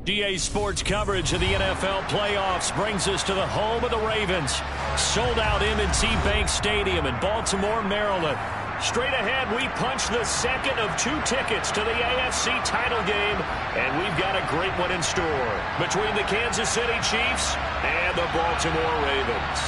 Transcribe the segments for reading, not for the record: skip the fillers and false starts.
GA Sports coverage of the NFL playoffs brings us to the home of the Ravens. Sold out M&T Bank Stadium in Baltimore, Maryland. Straight ahead, we punch the second of 2 tickets to the AFC title game, and we've got a great one in store between the Kansas City Chiefs and the Baltimore Ravens.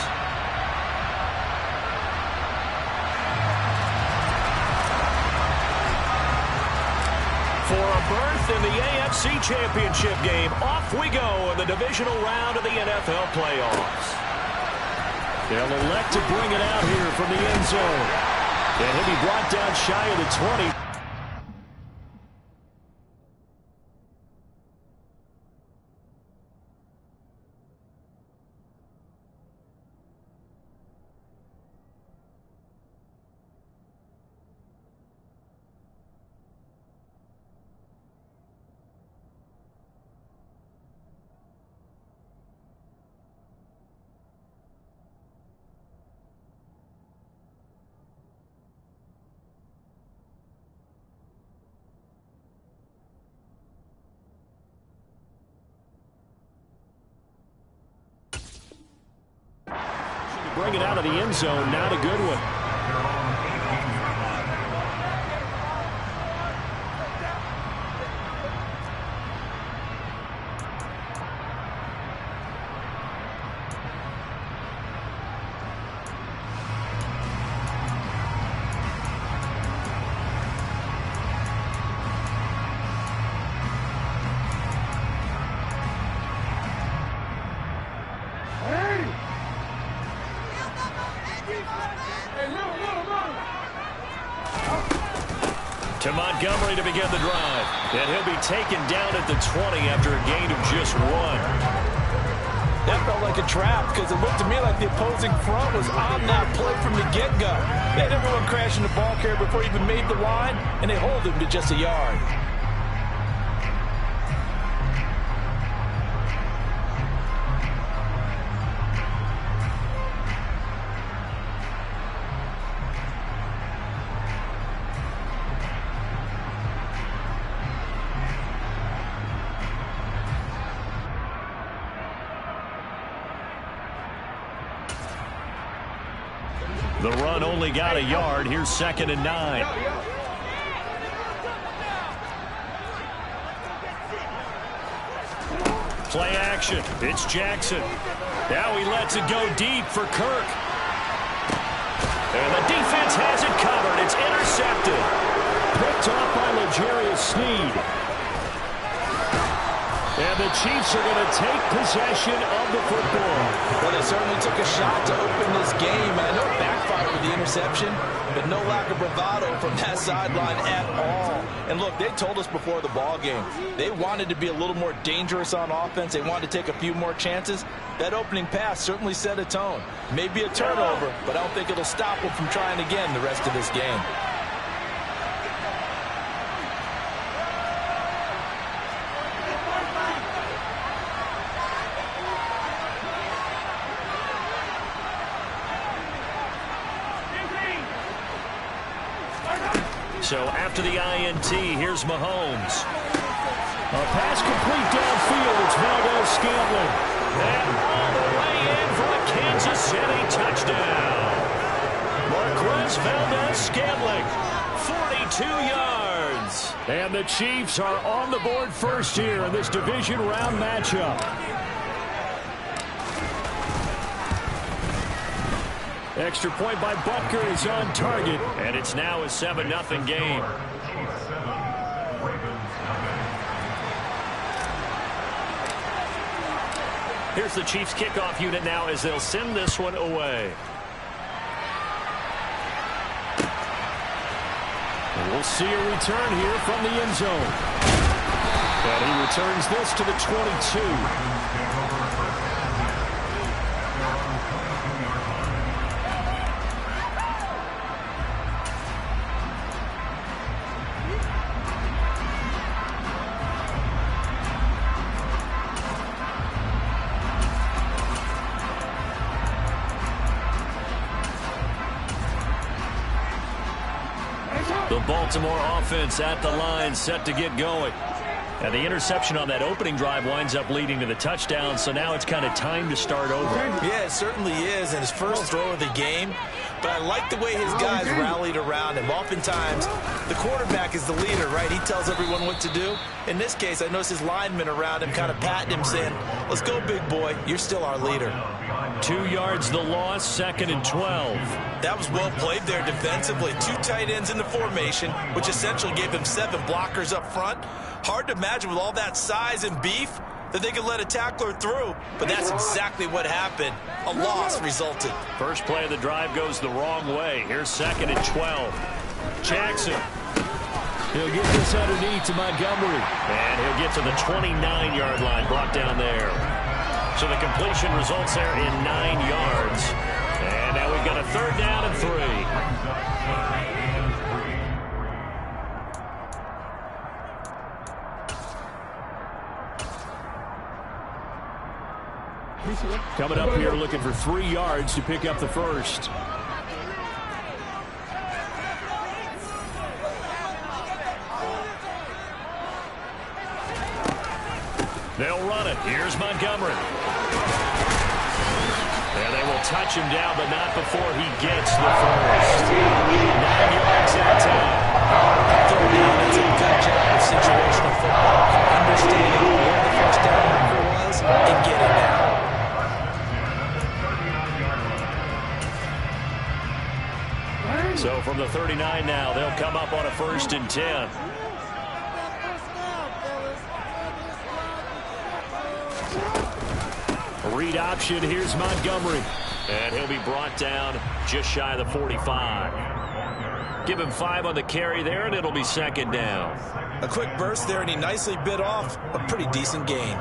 For a berth in the AFC Championship game, off we go in the divisional round of the NFL playoffs. They'll elect to bring it out here from the end zone. And he'll be brought down shy of the 20. Bring it out of the end zone, not a good one. To Montgomery to begin the drive. And he'll be taken down at the 20 after a gain of just 1. That felt like a trap because it looked to me like the opposing front was on that play from the get-go. They had everyone crashing the ball carrier before he even made the line, and they hold him to just a yard. The run only got a yard. Here's 2nd and 9. Play action. It's Jackson. Now he lets it go deep for Kirk. And the defense has it covered. It's intercepted. Picked off by L'Jarius Sneed. And the Chiefs are going to take possession of the football. Well, they certainly took a shot to open this game. I know it backfired with the interception, but no lack of bravado from that sideline at all. And look, they told us before the ball game, they wanted to be a little more dangerous on offense. They wanted to take a few more chances. That opening pass certainly set a tone. Maybe a turnover, but I don't think it'll stop them from trying again the rest of this game. So after the INT, here's Mahomes. A pass complete downfield. It's Valdez-Scantling. And all the way in for a Kansas City touchdown. Marquez Valdez-Scantling, 42 yards. And the Chiefs are on the board first here in this division round matchup. Extra point by Butker is on target, and it's now a 7-0 game. Here's the Chiefs kickoff unit now as they'll send this one away. And we'll see a return here from the end zone. And he returns this to the 22. The Baltimore offense at the line, set to get going. And the interception on that opening drive winds up leading to the touchdown, so now it's kind of time to start over. Yeah, it certainly is, and his first throw of the game. But I like the way his guys rallied around him. Oftentimes, the quarterback is the leader, right? He tells everyone what to do. In this case, I noticed his linemen around him kind of patting him, saying, let's go, big boy. You're still our leader. 2 yards the loss, 2nd and 12. That was well played there defensively. 2 tight ends in the formation, which essentially gave them 7 blockers up front. Hard to imagine with all that size and beef that they could let a tackler through, but that's exactly what happened. A loss resulted. First play of the drive goes the wrong way. Here's 2nd and 12. Jackson. He'll get this underneath to Montgomery. And he'll get to the 29-yard line, brought down there. So the completion results there in 9 yards. And now we've got a 3rd down and 3. Coming up here looking for 3 yards to pick up the first. They'll run it. Here's Montgomery. And they will touch him down, but not before he gets the first. 9 yards that time. 3rd down, that's a good job of situational football. Understanding where the first down marker was and getting down. So from the 39 now, they'll come up on a 1st and 10. Read option. Here's Montgomery. And he'll be brought down just shy of the 45. Give him 5 on the carry there, and it'll be 2nd down. A quick burst there, and he nicely bit off a pretty decent gain.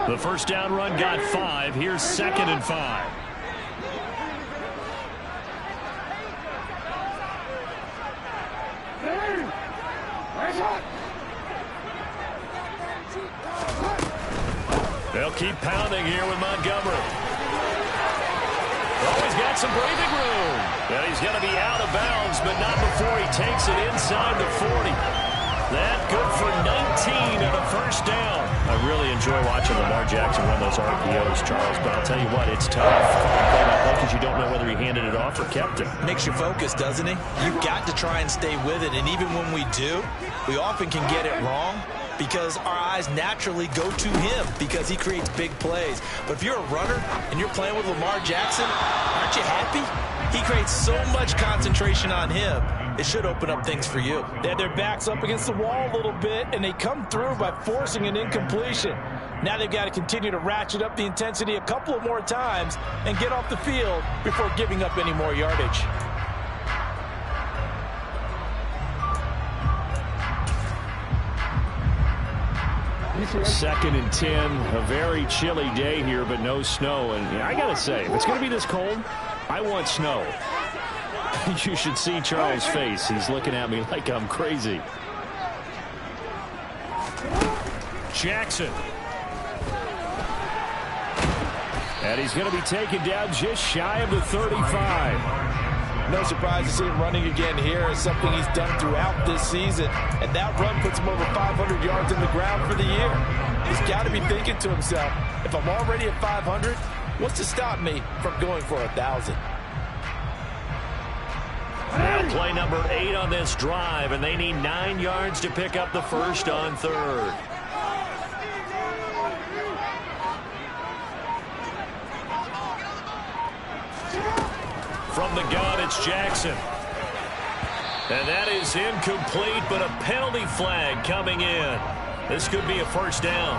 The first down run got 5. Here's 2nd and 5. They'll keep pounding here with Montgomery. Oh, he's got some breathing room. And he's going to be out of bounds, but not before he takes it inside the 40. That good for 19 and a first down. I really enjoy watching Lamar Jackson run those RPOs, Charles, but I'll tell you what, it's tough because you don't know whether he handed it off or kept it. Makes you focus, doesn't he? You've got to try and stay with it, and even when we do, we often can get it wrong because our eyes naturally go to him because he creates big plays. But if you're a runner and you're playing with Lamar Jackson, aren't you happy? He creates so much concentration on him. It should open up things for you. They had their backs up against the wall a little bit, and they come through by forcing an incompletion. Now they've got to continue to ratchet up the intensity a couple of more times and get off the field before giving up any more yardage. Second and 10, a very chilly day here, but no snow. And I got to say, if it's going to be this cold, I want snow. You should see Charles' face. He's looking at me like I'm crazy. Jackson. And he's going to be taken down just shy of the 35. No surprise to see him running again here. It's something he's done throughout this season. And that run puts him over 500 yards in the ground for the year. He's got to be thinking to himself, if I'm already at 500, what's to stop me from going for 1,000? Now play number 8 on this drive, and they need 9 yards to pick up the first on 3rd. From the gun, it's Jackson. And that is incomplete, but a penalty flag coming in. This could be a first down.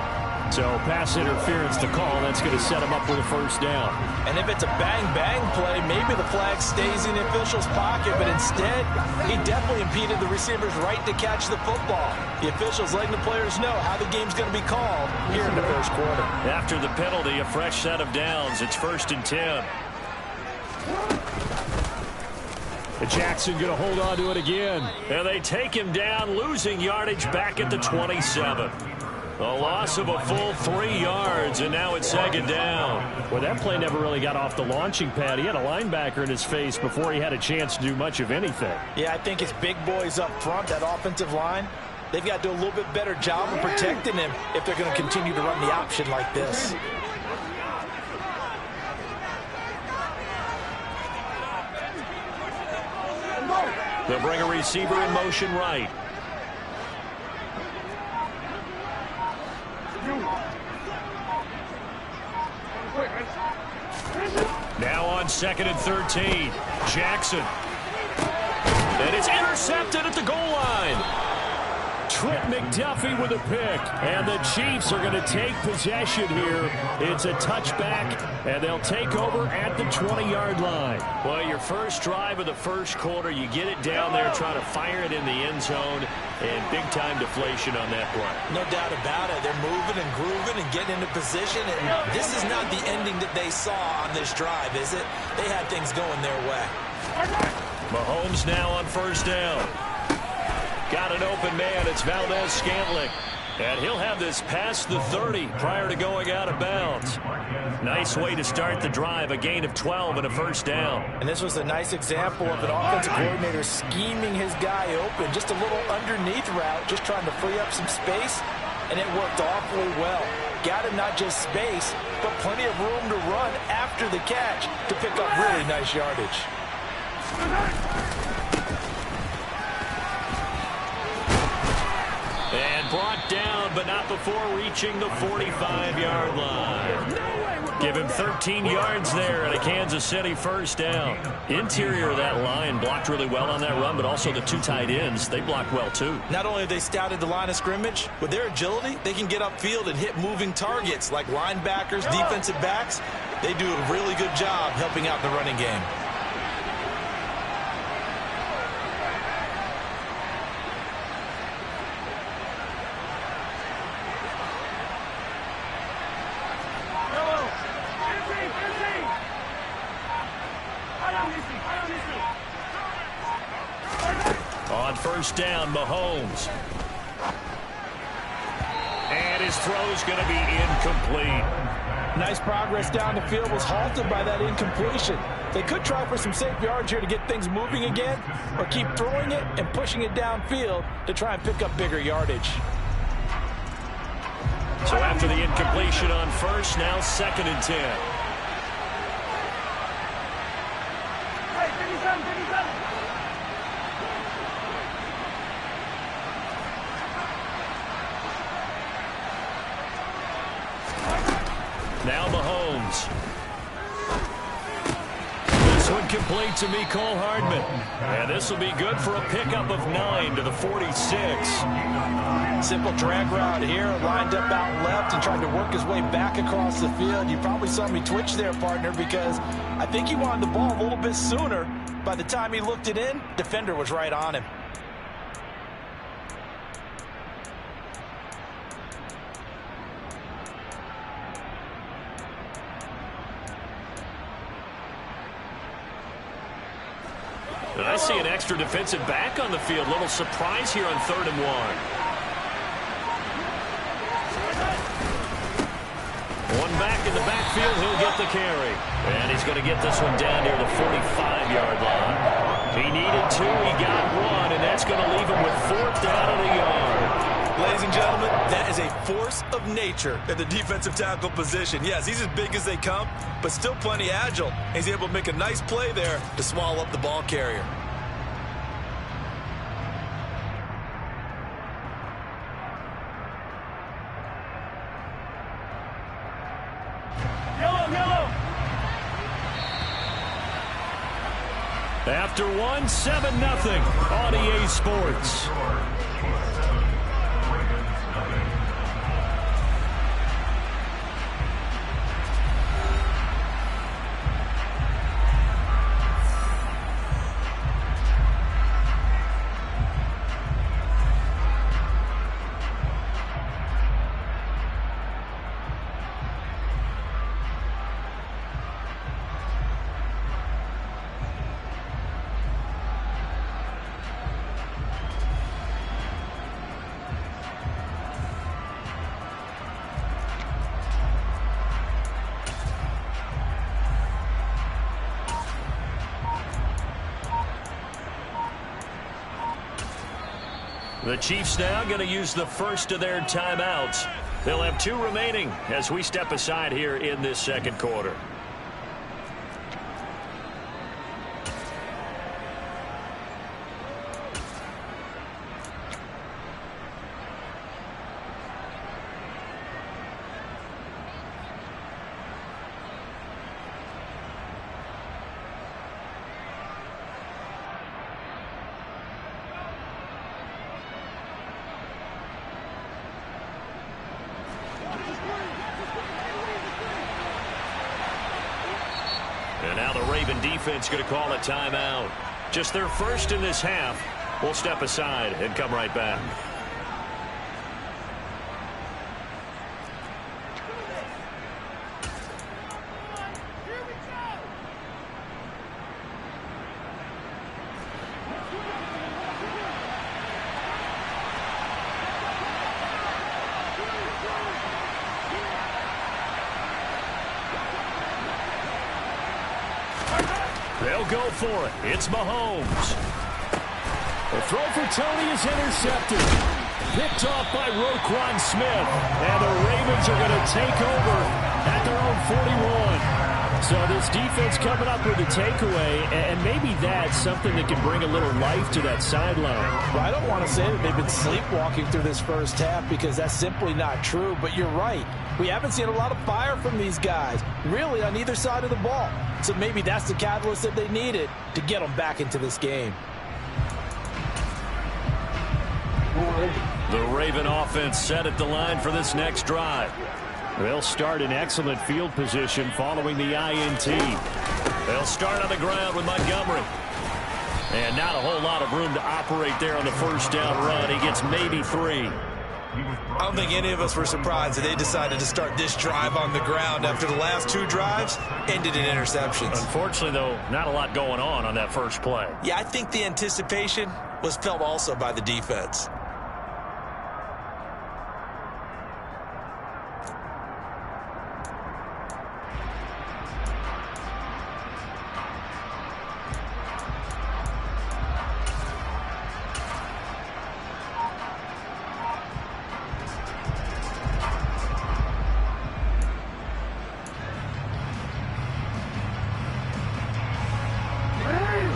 So pass interference to call. That's going to set him up with a first down. And if it's a bang-bang play, maybe the flag stays in the official's pocket, but instead, he definitely impeded the receiver's right to catch the football. The officials letting the players know how the game's going to be called here in the first quarter. After the penalty, a fresh set of downs. It's 1st and 10. Jackson going to hold on to it again. And they take him down, losing yardage back at the 27. A loss of a full 3 yards, and now it's second down. Well, that play never really got off the launching pad. He had a linebacker in his face before he had a chance to do much of anything. Yeah, I think it's big boys up front, that offensive line. They've got to do a little bit better job of protecting him if they're going to continue to run the option like this. They'll bring a receiver in motion right. Now on 2nd and 13. Jackson. And it's intercepted at the goal line. Trent McDuffie with a pick. And the Chiefs are going to take possession here. It's a touchback, and they'll take over at the 20-yard line. Well, your first drive of the first quarter, you get it down there, trying to fire it in the end zone, and big-time deflation on that play. No doubt about it. They're moving and grooving and getting into position, and this is not the ending that they saw on this drive, is it? They had things going their way. Mahomes now on first down. Got an open man. It's Valdes-Scantling. And he'll have this past the 30 prior to going out of bounds. Nice way to start the drive. A gain of 12 and a first down. And this was a nice example of an offensive coordinator scheming his guy open. Just a little underneath route, just trying to free up some space. And it worked awfully well. Got him not just space, but plenty of room to run after the catch to pick up really nice yardage. And brought down, but not before reaching the 45-yard line. Give him 13 yards there and a Kansas City first down. Interior of that line blocked really well on that run, but also the 2 tight ends, they blocked well too. Not only have they scouted the line of scrimmage, with their agility, they can get upfield and hit moving targets like linebackers, defensive backs. They do a really good job helping out the running game. On first down, Mahomes. And his throw's going to be incomplete. Nice progress down the field, was halted by that incompletion. They could try for some safe yards here to get things moving again, or keep throwing it and pushing it downfield to try and pick up bigger yardage. So after the incompletion on first, now 2nd and 10. Now Mahomes. This one complete to Mecole Hardman. And this will be good for a pickup of 9 to the 46. Simple drag route here, lined up out left and tried to work his way back across the field. You probably saw me twitch there, partner, because I think he wanted the ball a little bit sooner. By the time he looked it in, defender was right on him. And I see an extra defensive back on the field. Little surprise here on 3rd and 1. One back in the backfield. He'll get the carry. And he's going to get this one down near the 45-yard line. He needed 2. He got 1. And that's going to leave him with 4th down and a yard. Ladies and gentlemen, that is a force of nature at the defensive tackle position. Yes, he's as big as they come, but still plenty agile. He's able to make a nice play there to swallow up the ball carrier. After 1, 7-0 on EA Sports. The Chiefs now going to use the first of their timeouts. They'll have 2 remaining as we step aside here in this second quarter. And now the Raven defense going to call a timeout. Just their first in this half. We'll step aside and come right back. They'll go for it. It's Mahomes. The throw for Tony is intercepted. Picked off by Roquan Smith. And the Ravens are going to take over at their own 41. So this defense coming up with a takeaway, and maybe that's something that can bring a little life to that sideline. Well, I don't want to say that they've been sleepwalking through this first half because that's simply not true, but you're right. We haven't seen a lot of fire from these guys, really, on either side of the ball. So maybe that's the catalyst that they needed to get them back into this game. The Raven offense set at the line for this next drive. They'll start in excellent field position following the INT. They'll start on the ground with Montgomery. And not a whole lot of room to operate there on the first down run. He gets maybe 3. I don't think any of us were surprised that they decided to start this drive on the ground after the last 2 drives ended in interceptions. Unfortunately, though, not a lot going on that first play. Yeah, I think the anticipation was felt also by the defense.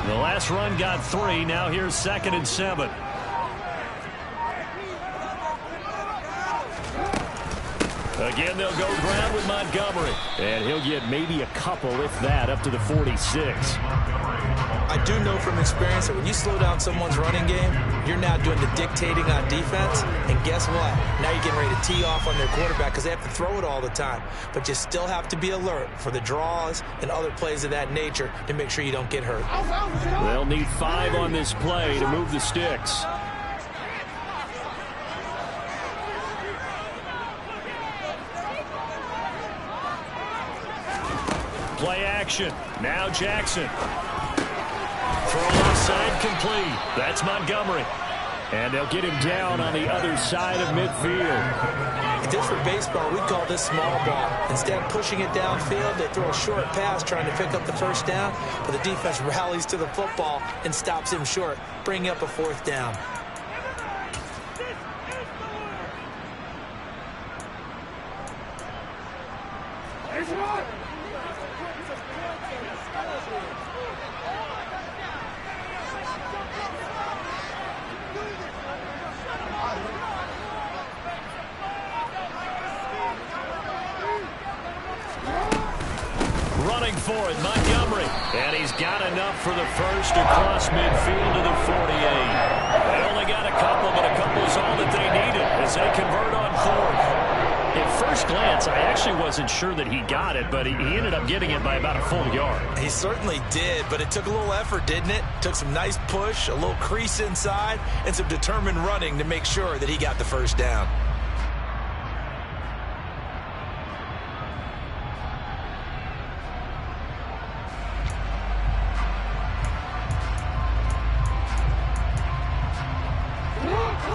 The last run got 3. Now here's 2nd and 7. Again, they'll go ground with Montgomery. And he'll get maybe a couple, if that, up to the 46. I do know from experience that when you slow down someone's running game, you're now doing the dictating on defense. And guess what? Now you're getting ready to tee off on their quarterback because they have to throw it all the time. But you still have to be alert for the draws and other plays of that nature to make sure you don't get hurt. They'll need 5 on this play to move the sticks. Play action. Now Jackson. Throw offside complete. That's Montgomery. And they'll get him down on the other side of midfield. If this were baseball, we'd call this small ball. Instead of pushing it downfield, they throw a short pass trying to pick up the first down, but the defense rallies to the football and stops him short, bringing up a 4th down. Running for it, Montgomery. And he's got enough for the first across midfield to the 48. They only got a couple, but a couple is all that they needed as they convert on 4th. At first glance, I actually wasn't sure that he got it, but he ended up getting it by about a full yard. He certainly did, but it took a little effort, didn't it? Took some nice push, a little crease inside, and some determined running to make sure that he got the first down.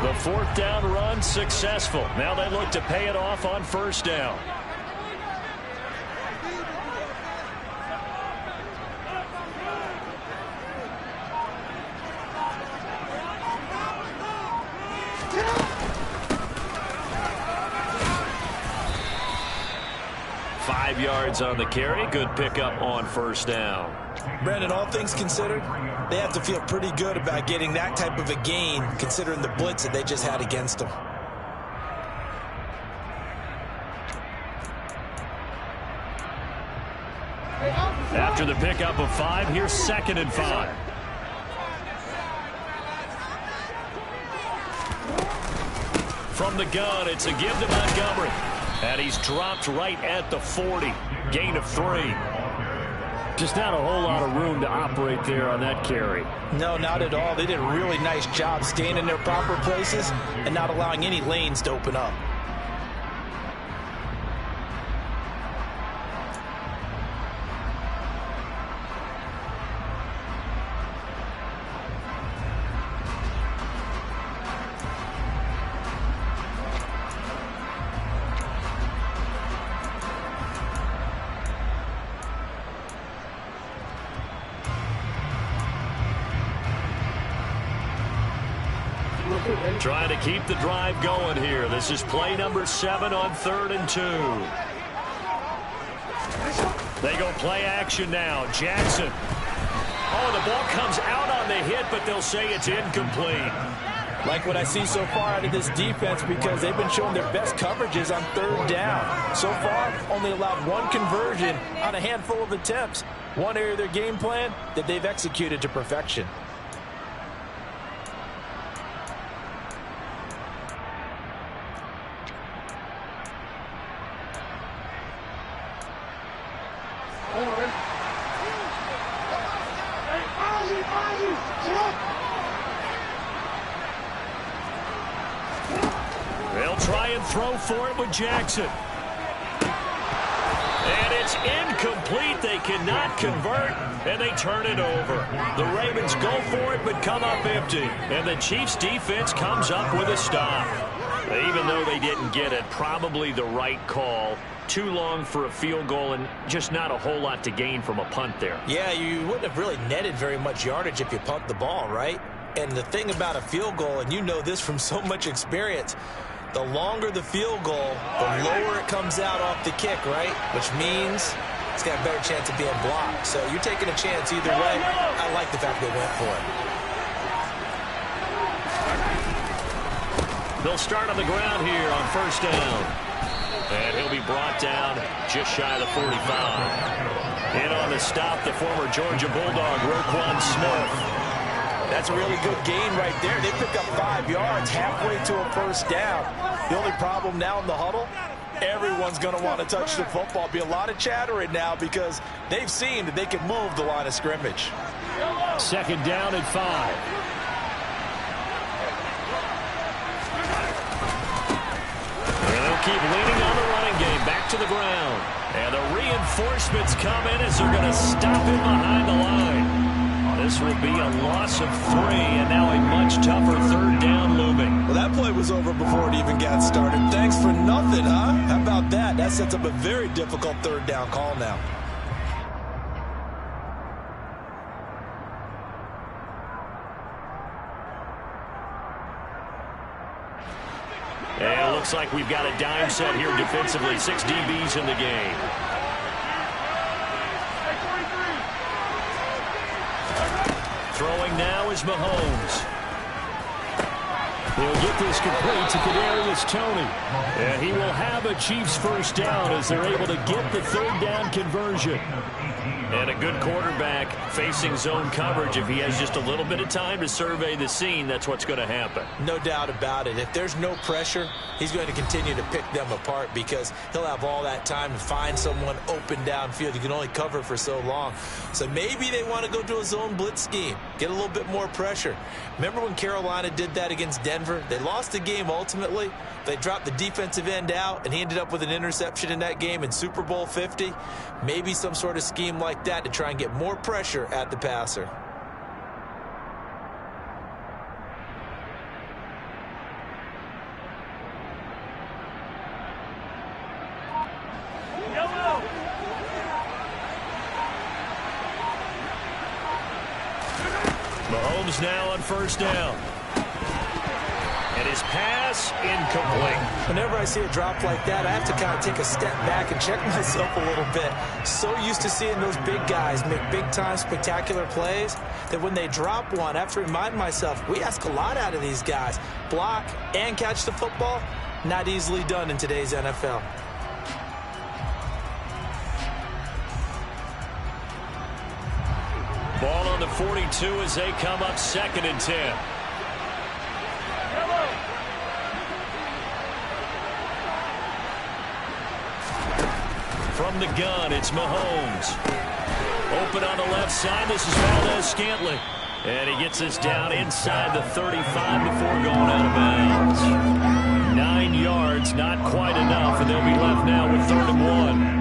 The 4th down run successful. Now they look to pay it off on 1st down. 5 yards on the carry. Good pickup on first down. Brandon, all things considered, they have to feel pretty good about getting that type of a gain, considering the blitz that they just had against them. After the pickup of 5, here's 2nd and 5. From the gun, it's a give to Montgomery. And he's dropped right at the 40. Gain of 3. Just not a whole lot of room to operate there on that carry. No, not at all. They did a really nice job staying in their proper places and not allowing any lanes to open up. Trying to keep the drive going here. This is play number 7 on 3rd and 2. They go play action now. Jackson. Oh, the ball comes out on the hit, but they'll say it's incomplete. Like what I see so far out of this defense, because they've been showing their best coverages on 3rd down. So far, only allowed 1 conversion on a handful of attempts. One area of their game plan that they've executed to perfection. They'll try and throw for it with Jackson. And it's incomplete. They cannot convert, and they turn it over. The Ravens go for it, but come up empty. And the Chiefs' defense comes up with a stop. Even though they didn't get it, probably the right call. Too long for a field goal and just not a whole lot to gain from a punt there. Yeah, you wouldn't have really netted very much yardage if you punt the ball, right? And the thing about a field goal, and you know this from so much experience, the longer the field goal, the lower it comes out off the kick, right? Which means it's got a better chance of being blocked. So you're taking a chance either way. I like the fact they went for it. They'll start on the ground here on first down. And he'll be brought down just shy of the 45. In on the stop, the former Georgia Bulldog, Roquan Smith. That's a really good gain right there. They pick up 5 yards halfway to a first down. The only problem now in the huddle, everyone's going to want to touch the football. Be a lot of chattering now because they've seen that they can move the line of scrimmage. 2nd down and 5. Keep leaning on the running game. Back to the ground. And the reinforcements come in as they're going to stop him behind the line. This will be a loss of 3, and now a much tougher 3rd down looming. Well, that play was over before it even got started. Thanks for nothing, huh? How about that? That sets up a very difficult 3rd down call now. And it looks like we've got a dime set here defensively. 6 DBs in the game. Throwing now is Mahomes. He'll get this complete to Kadarius Toney. And he will have a Chiefs first down as they're able to get the 3rd down conversion. And a good quarterback facing zone coverage. If he has just a little bit of time to survey the scene, that's what's going to happen. No doubt about it. If there's no pressure, he's going to continue to pick them apart because he'll have all that time to find someone open downfield. He can only cover for so long. So maybe they want to go to a zone blitz scheme, get a little bit more pressure. Remember when Carolina did that against Denver? They lost the game ultimately. They dropped the defensive end out, and he ended up with an interception in that game in Super Bowl 50. Maybe some sort of scheme like that to try and get more pressure at the passer. Mahomes now on first down. And his pass incomplete. Whenever I see a drop like that, I have to kind of take a step back and check myself a little bit. So used to seeing those big guys make big-time spectacular plays that when they drop one, I have to remind myself, we ask a lot out of these guys. Block and catch the football, not easily done in today's NFL. Ball on the 42 as they come up 2nd and 10. From the gun, it's Mahomes. Open on the left side. This is Valdes-Scantling. And he gets us down inside the 35 before going out of bounds. 9 yards, not quite enough, and they'll be left now with 3rd and 1.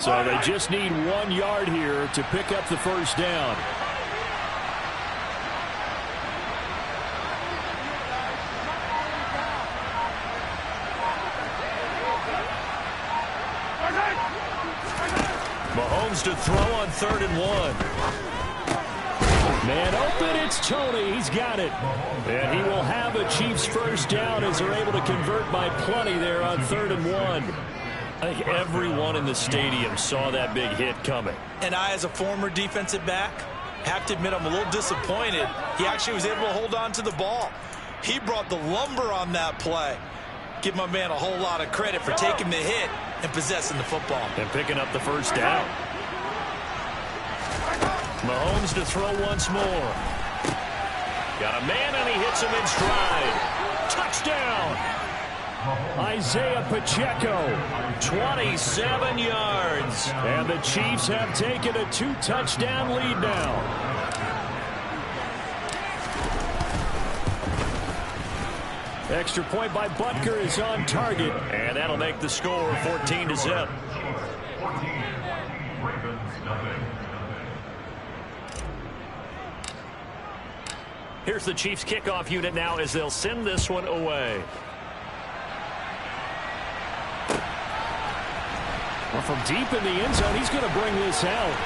So they just need 1 yard here to pick up the first down. Mahomes to throw on 3rd and 1. Man open, it's Toney. He's got it. And he will have a Chiefs first down as they're able to convert by plenty there on 3rd and 1. I think everyone in the stadium saw that big hit coming. And I, as a former defensive back, have to admit I'm a little disappointed. He actually was able to hold on to the ball. He brought the lumber on that play. Give my man a whole lot of credit for taking the hit and possessing the football. And picking up the first down. Mahomes to throw once more. Got a man and he hits him in stride. Touchdown! Isaiah Pacheco, 27 yards. And the Chiefs have taken a 2-touchdown lead now. Extra point by Butker is on target. And that'll make the score 14-0. Here's the Chiefs kickoff unit now as they'll send this one away. Well, from deep in the end zone, he's going to bring this out.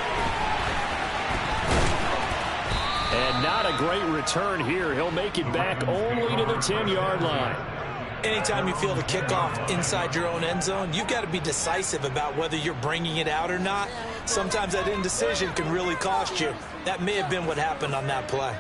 And not a great return here. He'll make it back only to the 10-yard line. Anytime you feel the kickoff inside your own end zone, you've got to be decisive about whether you're bringing it out or not. Sometimes that indecision can really cost you. That may have been what happened on that play.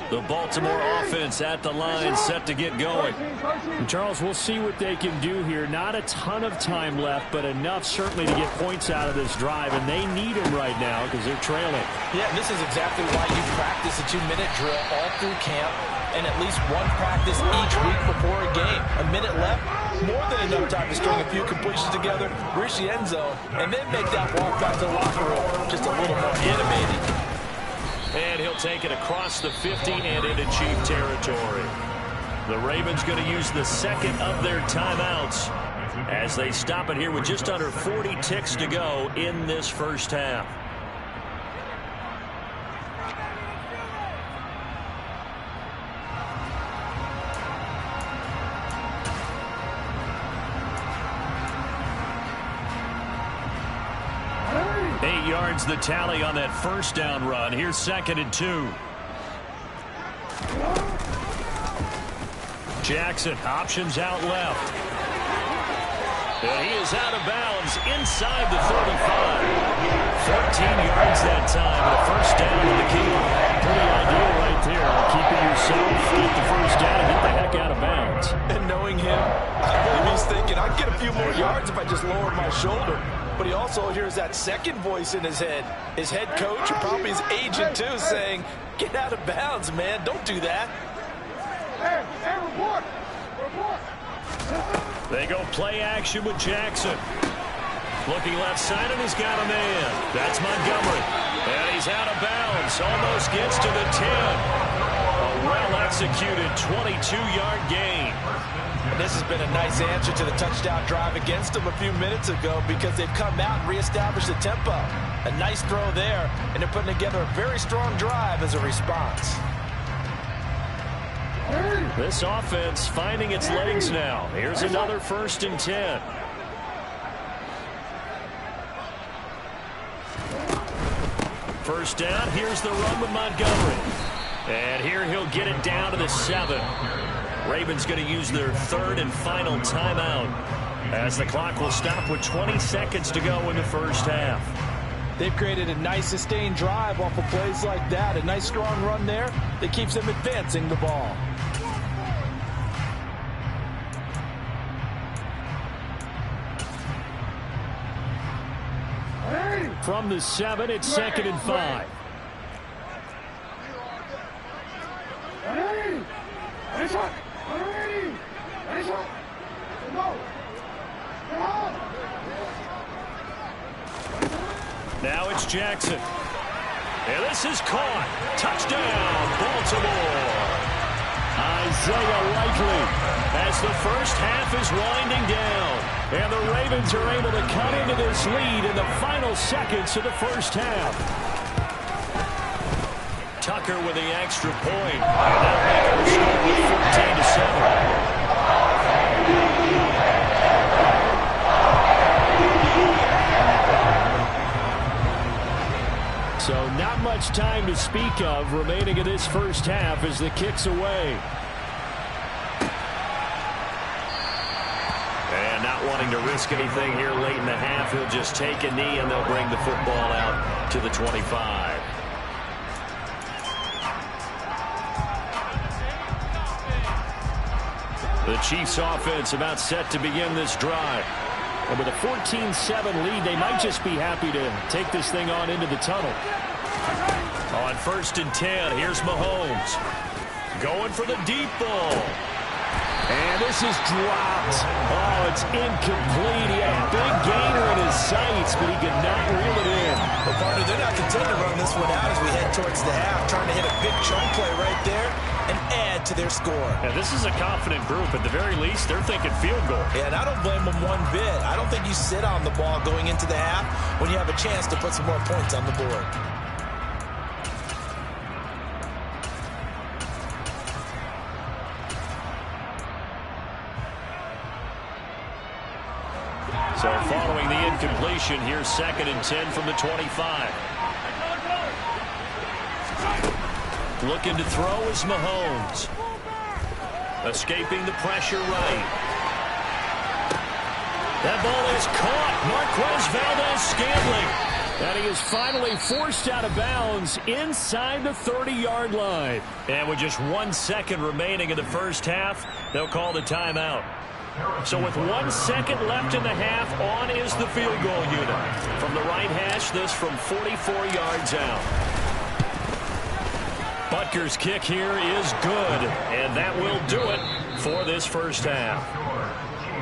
The Baltimore offense at the line, set to get going. And Charles, we'll see what they can do here. Not a ton of time left, but enough certainly to get points out of this drive, and they need them right now because they're trailing. Yeah, and this is exactly why you practice a 2-minute drill all through camp and at least one practice each week before a game. A minute left, more than enough time to string a few completions together, reach the end zone, and then make that walk back to the locker room just a little more animated. And he'll take it across the 50 and into Chief territory. The Ravens going to use the second of their timeouts as they stop it here with just under 40 ticks to go in this first half. The tally on that first down run. Here's 2nd and 2. Jackson options out left. And he is out of bounds inside the 35. 14 yards that time. The first down of the key. Pretty ideal right there. Keeping yourself, get the first down, and get the heck out of bounds. And knowing him, I believe he's thinking, I'd get a few more yards if I just lowered my shoulder. But he also hears that second voice in his head. His head coach and probably his agent, too, saying, get out of bounds, man. Don't do that. Hey, report. They go play action with Jackson. Looking left side, and he's got a man. That's Montgomery. And he's out of bounds. Almost gets to the 10. A well-executed 22-yard gain. And this has been a nice answer to the touchdown drive against them a few minutes ago because they've come out and reestablished the tempo. A nice throw there, and they're putting together a very strong drive as a response. This offense finding its legs now. Here's another 1st and 10. First down, here's the run with Montgomery. And here he'll get it down to the 7. Ravens going to use their 3rd and final timeout as the clock will stop with 20 seconds to go in the first half. They've created a nice sustained drive off of plays like that. A nice strong run there that keeps them advancing the ball. From the 7, it's 2nd and 5. Now it's Jackson. And this is caught. Touchdown, Baltimore. Isaiah Likely as the first half is winding down. And the Ravens are able to cut into this lead in the final seconds of the first half. Tucker with the extra point. And that'll make it restore with 14-7. So not much time to speak of remaining in this first half as the kick's away. And not wanting to risk anything here late in the half, he'll just take a knee and they'll bring the football out to the 25. The Chiefs offense about set to begin this drive. And with a 14-7 lead, they might just be happy to take this thing on into the tunnel. On 1st and 10, here's Mahomes. Going for the deep ball. And this is dropped. Oh, it's incomplete. He had a big gainer in his sights, but he could not reel it in. Well, partner, they're not content to run this one out as we head towards the half, trying to hit a big chunk play right there and add to their score. And this is a confident group. At the very least, they're thinking field goal. Yeah, and I don't blame them one bit. I don't think you sit on the ball going into the half when you have a chance to put some more points on the board. So following the incompletion, here's 2nd and 10 from the 25. Looking to throw is Mahomes. Escaping the pressure right. That ball is caught. Marquez Valdes-Scantling. And he is finally forced out of bounds inside the 30-yard line. And with just 1 second remaining in the first half, they'll call the timeout. So with 1 second left in the half, on is the field goal unit. From the right hash, this from 44 yards out. Butker's kick here is good, and that will do it for this first half.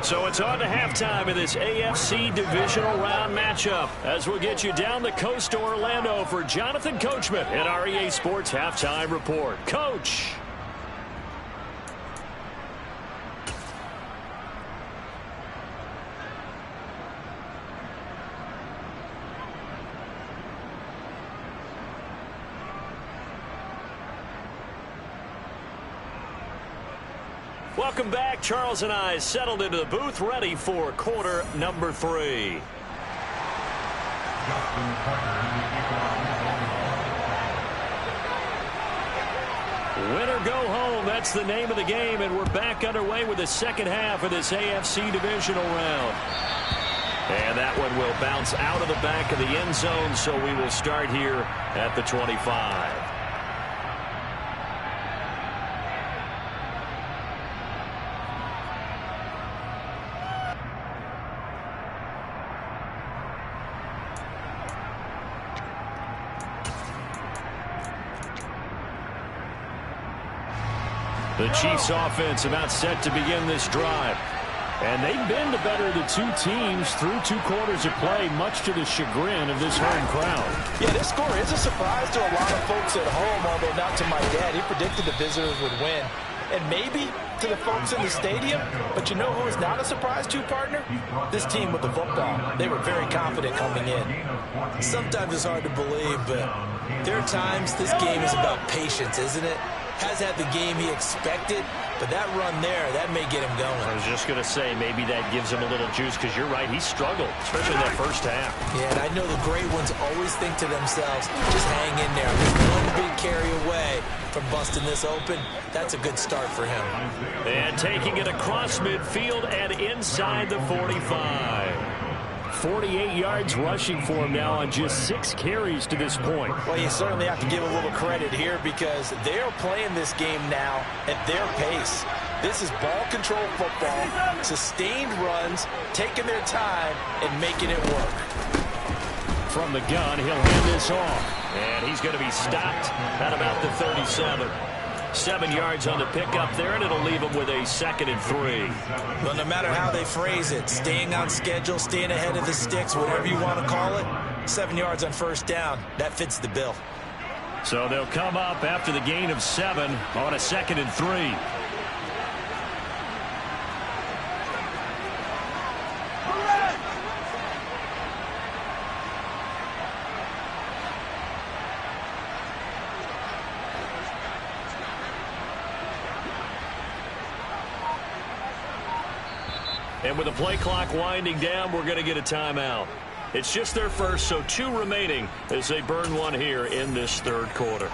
So it's on to halftime in this AFC divisional round matchup as we'll get you down the coast to Orlando for Jonathan Coachman at our EA Sports Halftime Report. Coach. Welcome back. Charles and I settled into the booth, ready for quarter number 3. Win or go home, that's the name of the game, and we're back underway with the second half of this AFC divisional round. And that one will bounce out of the back of the end zone, so we will start here at the 25. The Chiefs offense about set to begin this drive. And they've been the better of the two teams through 2 quarters of play, much to the chagrin of this home crowd. Yeah, this score is a surprise to a lot of folks at home, although not to my dad. He predicted the visitors would win. And maybe to the folks in the stadium, but you know who is not a surprise to, partner? This team with the football. They were very confident coming in. Sometimes it's hard to believe, but there are times this game is about patience, isn't it? has had the game he expected, but that run there, that may get him going. I was just going to say, maybe that gives him a little juice, because you're right, he struggled, especially in that first half. Yeah, and I know the great ones always think to themselves, just hang in there. Just one big carry away from busting this open. That's a good start for him. And taking it across midfield and inside the 45. 48 yards rushing for him now on just 6 carries to this point. Well, you certainly have to give a little credit here because they're playing this game now at their pace. This is ball control football, sustained runs, taking their time, and making it work. From the gun, he'll hand this off. And he's going to be stopped at about the 37. 7 yards on the pickup there, and it'll leave him with a 2nd and 3. Well, no matter how they phrase it, staying on schedule, staying ahead of the sticks, whatever you want to call it, 7 yards on first down, that fits the bill. So they'll come up after the gain of 7 on a 2nd and 3. And with the play clock winding down, we're going to get a timeout. It's just their first, so 2 remaining as they burn one here in this third quarter.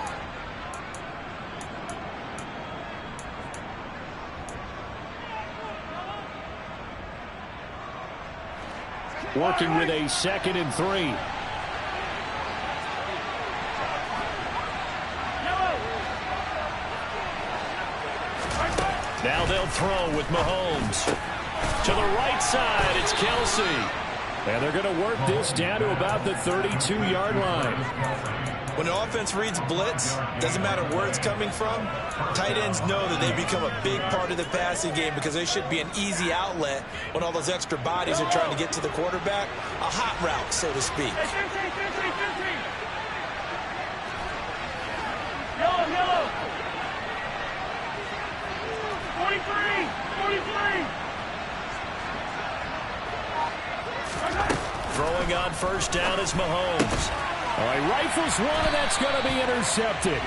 Working with a 2nd and 3. Now they'll throw with Mahomes. To the right side, it's Kelsey. And they're going to work this down to about the 32-yard line. When an offense reads blitz, doesn't matter where it's coming from, tight ends know that they become a big part of the passing game because they should be an easy outlet when all those extra bodies are trying to get to the quarterback. A hot route, so to speak. Yellow. 43. Throwing on first down is Mahomes. All right, rifles one, and that's going to be intercepted.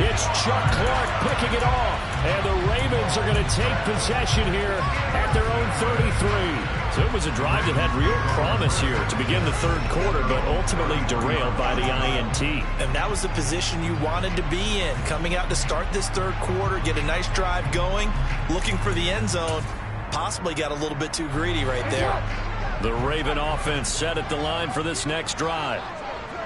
It's Chuck Clark picking it off. And the Ravens are going to take possession here at their own 33. So it was a drive that had real promise here to begin the third quarter, but ultimately derailed by the INT. And that was the position you wanted to be in. Coming out to start this third quarter, get a nice drive going, looking for the end zone. Possibly got a little bit too greedy right there. The Raven offense set at the line for this next drive.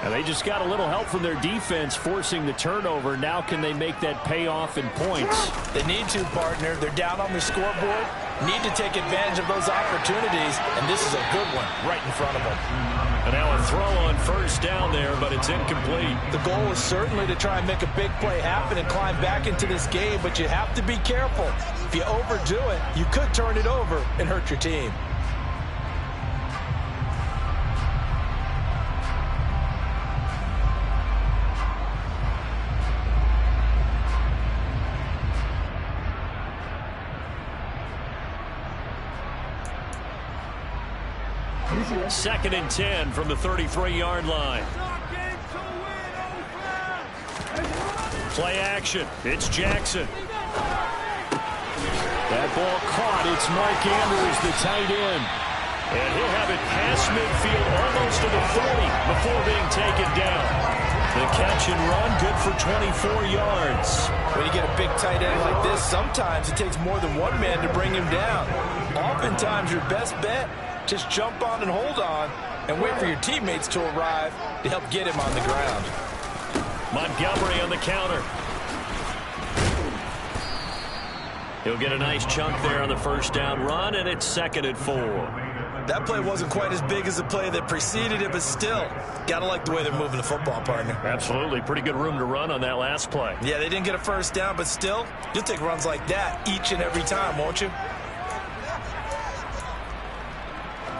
And they just got a little help from their defense forcing the turnover. Now can they make that pay off in points? They need to, partner. They're down on the scoreboard. Need to take advantage of those opportunities. And this is a good one right in front of them. And now a throw on first down there, but it's incomplete. The goal is certainly to try and make a big play happen and climb back into this game, but you have to be careful. If you overdo it, you could turn it over and hurt your team. Second and 10 from the 33-yard line. Play action. It's Jackson. That ball caught. It's Mark Andrews, the tight end. And he'll have it past midfield almost to the 40 before being taken down. The catch and run, good for 24 yards. When you get a big tight end like this, sometimes it takes more than one man to bring him down. Oftentimes, your best bet, just jump on and hold on and wait for your teammates to arrive to help get him on the ground. Montgomery on the counter. He'll get a nice chunk there on the first down run, and it's 2nd and 4. That play wasn't quite as big as the play that preceded it, but still, gotta like the way they're moving the football, partner. Absolutely. Pretty good room to run on that last play. Yeah, they didn't get a first down, but still, you'll take runs like that each and every time, won't you?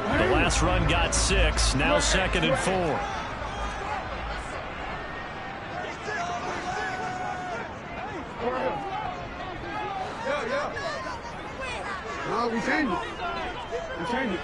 The last run got 6, now 2nd and 4. No, we change it.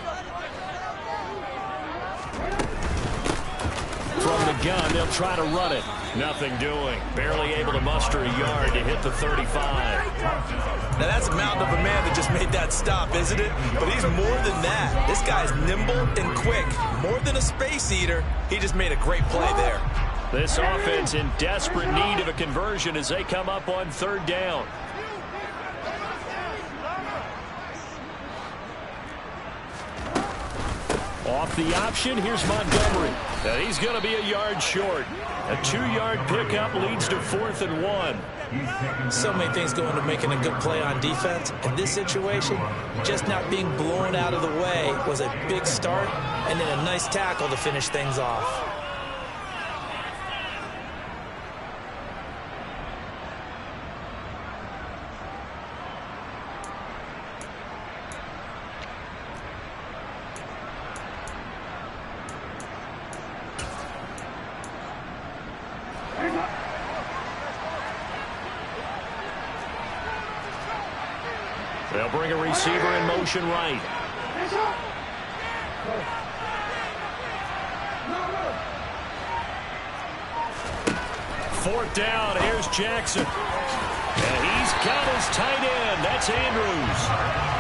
From the gun, they'll try to run it. Nothing doing. Barely able to muster a yard to hit the 35. Now that's a mountain of a man that just made that stop, isn't it? But he's more than that. This guy's nimble and quick. More than a space eater, he just made a great play there. This offense in desperate need of a conversion as they come up on third down. Off the option, here's Montgomery. Now he's going to be a yard short. A 2-yard pickup leads to 4th and 1. So many things go into making a good play on defense. In this situation, just not being blown out of the way was a big start, and then a nice tackle to finish things off. They'll bring a receiver in motion right. Fourth down, here's Jackson. And he's got his tight end. That's Andrews.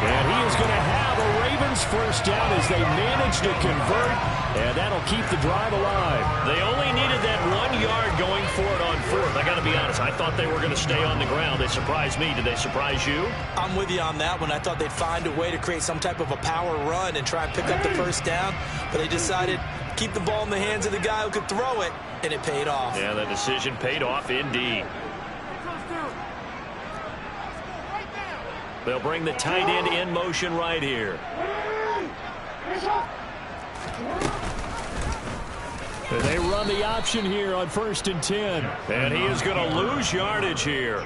And he is going to have a Ravens first down as they manage to convert. And that'll keep the drive alive. They only needed that 1 yard going for it on fourth. I got to be honest, I thought they were going to stay on the ground. They surprised me. Did they surprise you? I'm with you on that one. I thought they'd find a way to create some type of a power run and try and pick up the first down. But they decided to keep the ball in the hands of the guy who could throw it, and it paid off. Yeah, the decision paid off indeed. They'll bring the tight end in motion right here. And they run the option here on 1st and 10. And he is going to lose yardage here.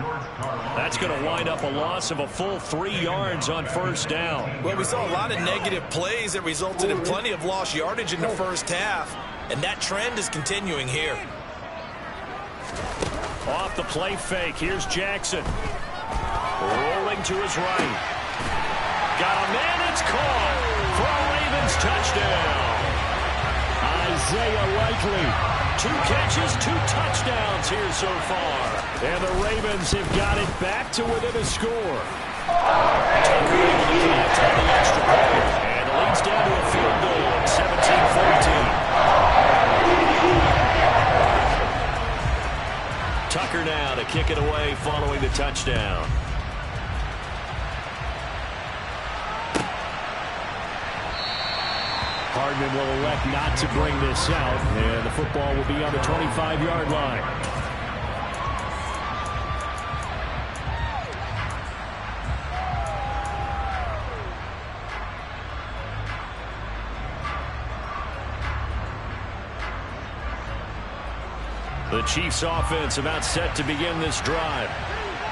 That's going to wind up a loss of a full 3 yards on first down. Well, we saw a lot of negative plays that resulted in plenty of lost yardage in the first half. And that trend is continuing here. Off the play fake, here's Jackson. Rolling to his right. Got him, and it's caught for a Ravens touchdown. Isaiah Likely. 2 catches, 2 touchdowns here so far. And the Ravens have got it back to within a score. Tucker able to connect on the extra point. And it leads down to a field goal at 17-14. Tucker now to kick it away following the touchdown. Hardman will elect not to bring this out, and the football will be on the 25-yard line. The Chiefs offense about set to begin this drive.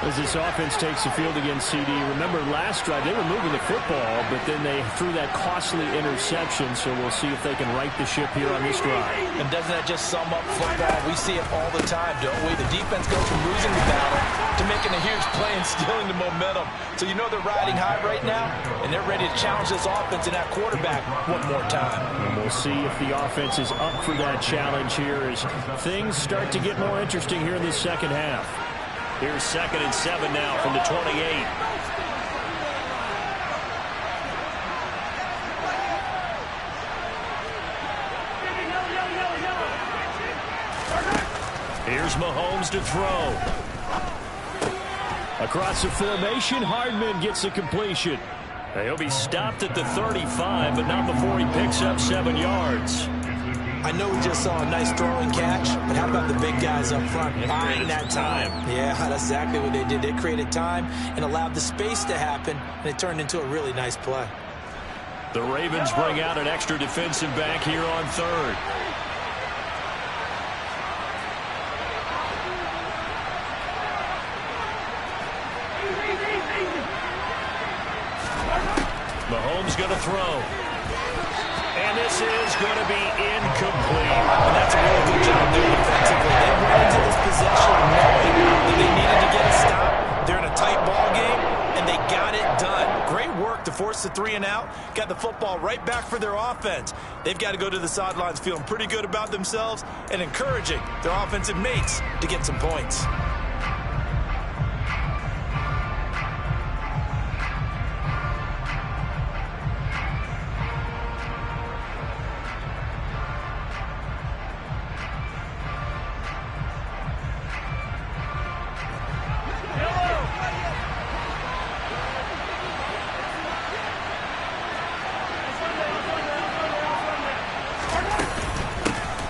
As this offense takes the field against CD, remember last drive they were moving the football, but then they threw that costly interception, so we'll see if they can right the ship here on this drive. And doesn't that just sum up football? We see it all the time, don't we? The defense goes from losing the battle to making a huge play and stealing the momentum. So you know they're riding high right now, and they're ready to challenge this offense and that quarterback one more time. And we'll see if the offense is up for that challenge here as things start to get more interesting here in the second half. Here's 2nd and 7 now from the 28. Here's Mahomes to throw. Across the formation, Hardman gets the completion. He'll be stopped at the 35, but not before he picks up 7 yards. I know we just saw a nice throwing catch, but how about the big guys up front buying that time? Yeah, that's exactly what they did. They created time and allowed the space to happen, and it turned into a really nice play. The Ravens bring out an extra defensive back here on 3rd. Mahomes going to throw. And this is going to be incomplete. And that's a really good job there defensively. They went into this possession knowing that they needed to get a stop. They're in a tight ball game, and they got it done. Great work to force force the 3 and out, got the football right back for their offense. They've got to go to the sidelines feeling pretty good about themselves and encouraging their offensive mates to get some points.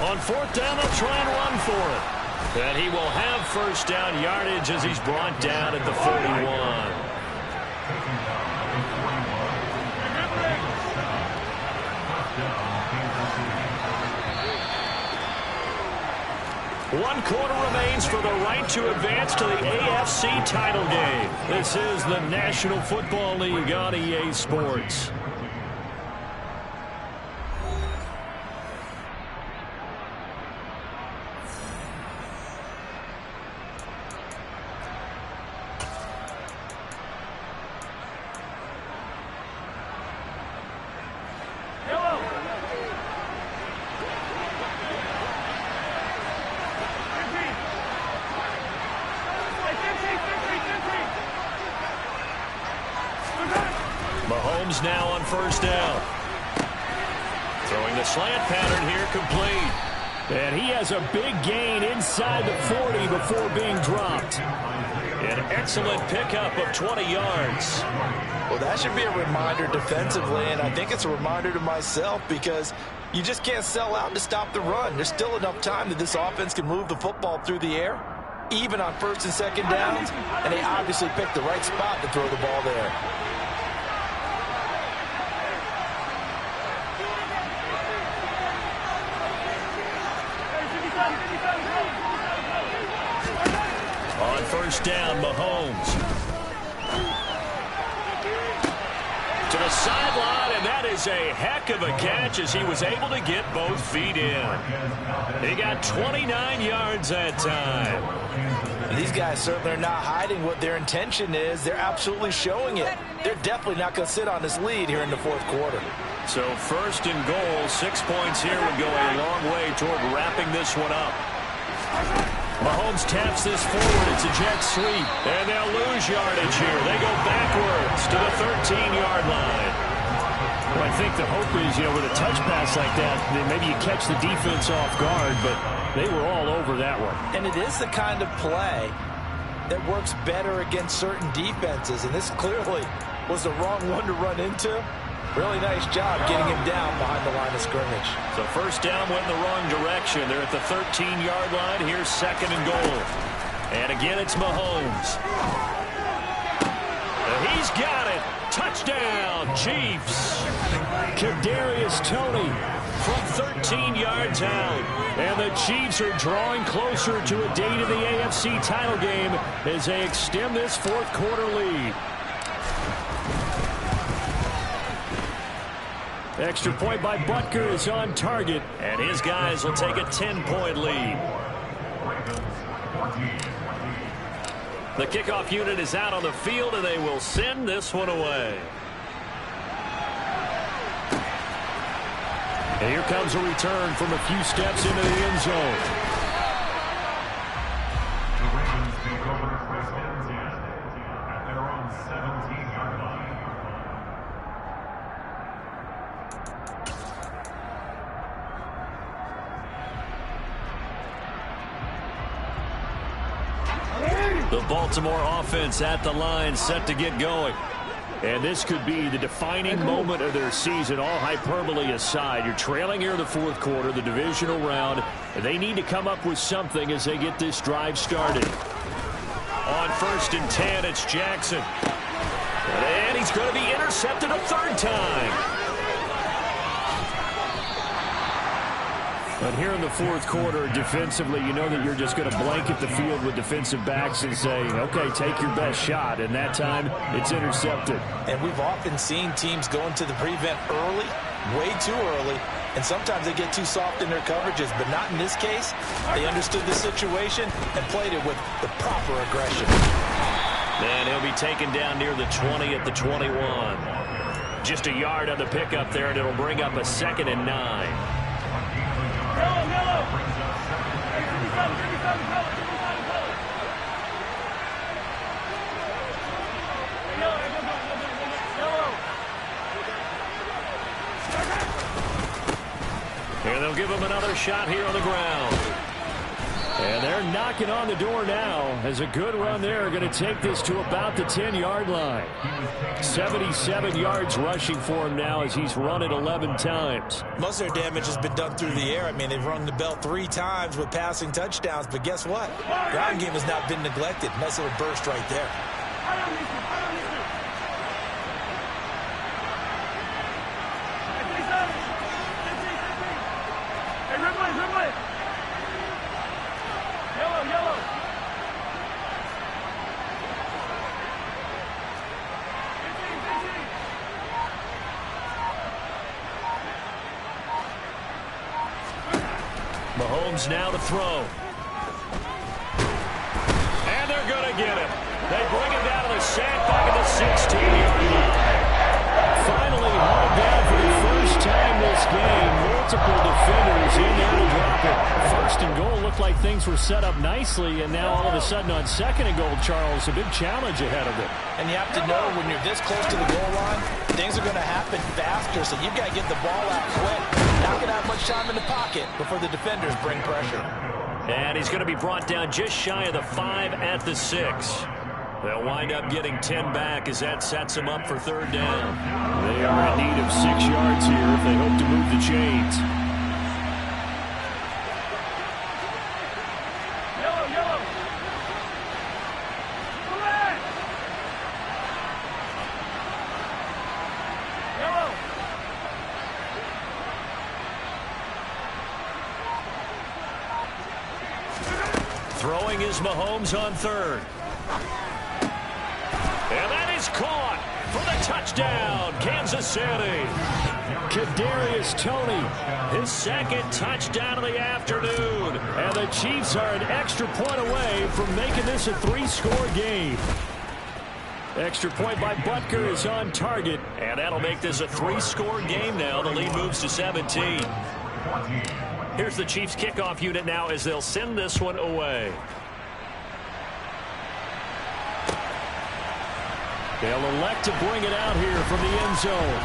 On 4th down, they'll try and run for it. And he will have first down yardage as he's brought down at the 41. One quarter remains for the right to advance to the AFC title game. This is the National Football League on EA Sports. Mahomes now on first down. Throwing the slant pattern here, complete. And he has a big gain inside the 40 before being dropped. An excellent pickup of 20 yards. Well, that should be a reminder defensively, and I think it's a reminder to myself because you just can't sell out to stop the run. There's still enough time that this offense can move the football through the air, even on 1st and 2nd downs, and they obviously picked the right spot to throw the ball there. On first down, Mahomes. To the sideline, and that is a heck of a catch as he was able to get both feet in. He got 29 yards that time. These guys certainly are not hiding what their intention is. They're absolutely showing it. They're definitely not going to sit on this lead here in the 4th quarter. So 1st and goal, 6 points here would go a long way toward wrapping this one up. Mahomes taps this forward. It's a jet sweep. And they'll lose yardage here. They go backwards to the 13-yard line. Well, I think the hope is, with a touch pass like that, then maybe you catch the defense off guard, but they were all over that one. And it is the kind of play that works better against certain defenses, and this clearly was the wrong one to run into. Really nice job getting him down behind the line of scrimmage. So first down went in the wrong direction. They're at the 13-yard line. Here's 2nd and goal. And again, it's Mahomes. And he's got it. Touchdown, Chiefs. Kadarius Toney from 13 yards out. And the Chiefs are drawing closer to a date in the AFC title game as they extend this 4th quarter lead. Extra point by Butker is on target, and his guys will take a 10-point lead. The kickoff unit is out on the field, and they will send this one away. And here comes a return from a few steps into the end zone. The Baltimore offense at the line, set to get going. And this could be the defining moment of their season, all hyperbole aside. You're trailing here in the 4th quarter, the divisional round, and they need to come up with something as they get this drive started. On 1st and 10, it's Jackson. And he's going to be intercepted a 3rd time. But here in the 4th quarter, defensively, you know that you're just going to blanket the field with defensive backs and say, okay, take your best shot. And that time, it's intercepted. And we've often seen teams go into the prevent early, way too early, and sometimes they get too soft in their coverages, but not in this case. They understood the situation and played it with the proper aggression. And he'll be taken down near the 20 at the 21. Just a yard on the pickup there, and it'll bring up a 2nd and 9. And they'll give him another shot here on the ground. And they're knocking on the door now as a good run there. Going to take this to about the 10-yard line. 77 yards rushing for him now as he's run it 11 times. Most of their damage has been done through the air. I mean, they've rung the bell 3 times with passing touchdowns. But guess what? Ground game has not been neglected. Nice little burst right there. Mahomes now to throw. And they're going to get him. They bring him down to the sack back at the 16-yard line. Finally hauled down for the first time this game. Multiple defenders in there to drop it. 1st and goal looked like things were set up nicely, and now all of a sudden on 2nd and goal, Charles, a big challenge ahead of them. And you have to know when you're this close to the goal line, things are going to happen faster, so you've got to get the ball out quick. Not going to have much time in the pocket before the defenders bring pressure. And he's going to be brought down just shy of the 5 at the 6. They'll wind up getting 10 back as that sets them up for 3rd down. They are in need of 6 yards here if they hope to move the chains. Throwing is Mahomes on 3rd. And that is caught for the touchdown, Kansas City. Kadarius Toney, his 2nd touchdown of the afternoon. And the Chiefs are an extra point away from making this a 3-score game. Extra point by Butker is on target, and that'll make this a 3-score game now. The lead moves to 17. Here's the Chiefs kickoff unit now as they'll send this one away. They'll elect to bring it out here from the end zone.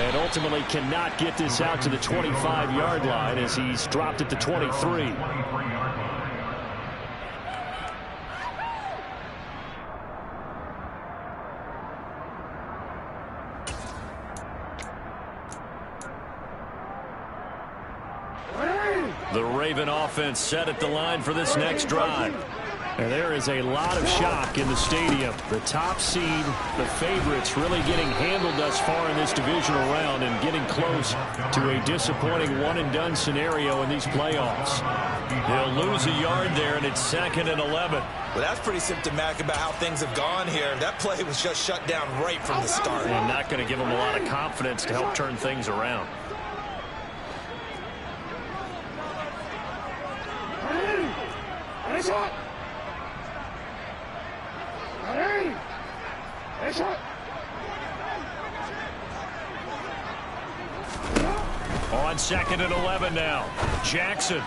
And ultimately cannot get this out to the 25-yard line as he's dropped at the 23. The Raven offense set at the line for this next drive. And there is a lot of shock in the stadium. The top seed, the favorites, really getting handled thus far in this divisional round and getting close to a disappointing one-and-done scenario in these playoffs. They'll lose a yard there, and it's 2nd and 11. Well, that's pretty symptomatic about how things have gone here. That play was just shut down right from the start. And not going to give them a lot of confidence to help turn things around. On 2nd and 11 now. Jackson.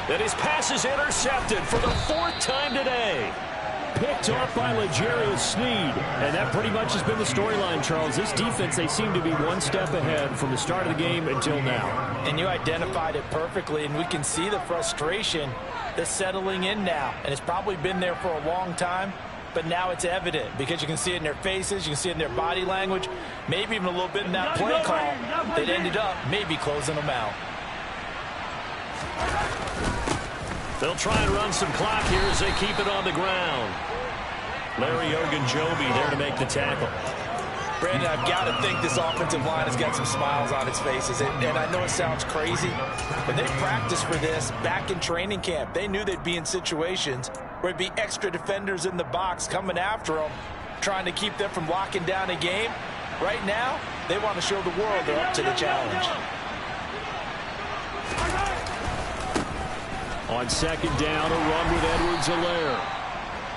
And his pass is intercepted for the 4th time today. Picked off by L'Jarius Sneed. And that pretty much has been the storyline, Charles. This defense, they seem to be one step ahead from the start of the game until now. And you identified it perfectly, and we can see the frustration that's settling in now. And it's probably been there for a long time, but now it's evident because you can see it in their faces, you can see it in their body language, maybe even a little bit in that play call that ended up maybe closing them out. They'll try and run some clock here as they keep it on the ground. Larry Ogunjobi there to make the tackle. Brandon, I've got to think this offensive line has got some smiles on its faces. And I know it sounds crazy, but they practiced for this back in training camp. They knew they'd be in situations where it'd be extra defenders in the box coming after them, trying to keep them from locking down a game. Right now, they want to show the world they're up to the challenge. On 2nd down, a run with Edwards-Helaire.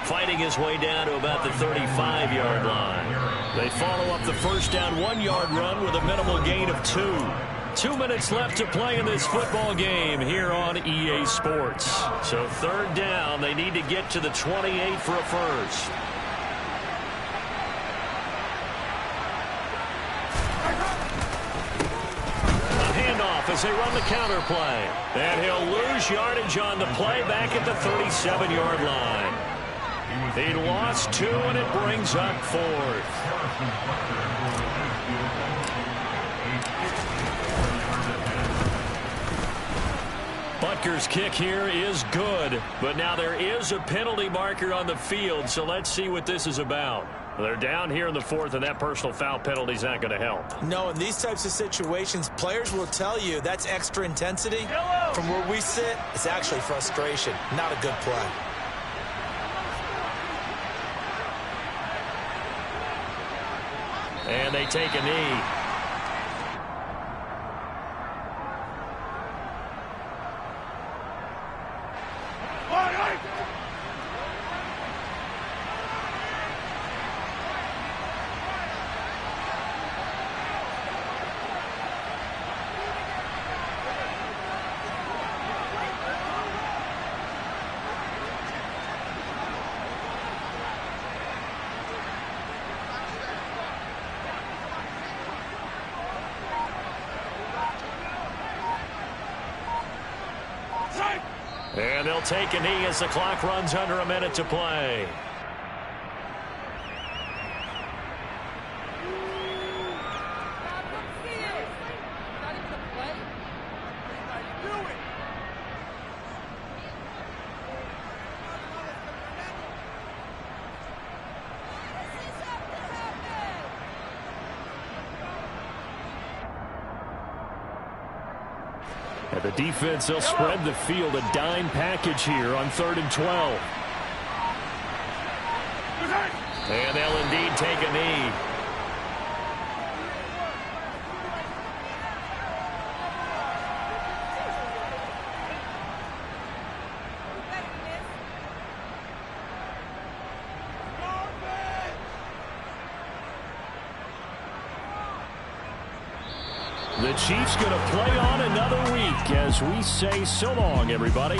fighting his way down to about the 35-yard line. They follow up the first down 1-yard run with a minimal gain of 2. 2 minutes left to play in this football game here on EA Sports. So third down, they need to get to the 28 for a first. As they run the counter play. And he'll lose yardage on the play back at the 37-yard line. He lost 2, and it brings up 4th. Butker's kick here is good, but now there is a penalty marker on the field, so let's see what this is about. They're down here in the 4th, and that personal foul penalty is not going to help. No, in these types of situations, players will tell you that's extra intensity. From where we sit, it's actually frustration, not a good play. And they take a knee. And they'll take a knee as the clock runs under a minute to play. And the defense, they'll spread the field, a dime package here on 3rd and 12. And they'll indeed take a knee. The Chiefs going to play on another week as we say so long, everybody.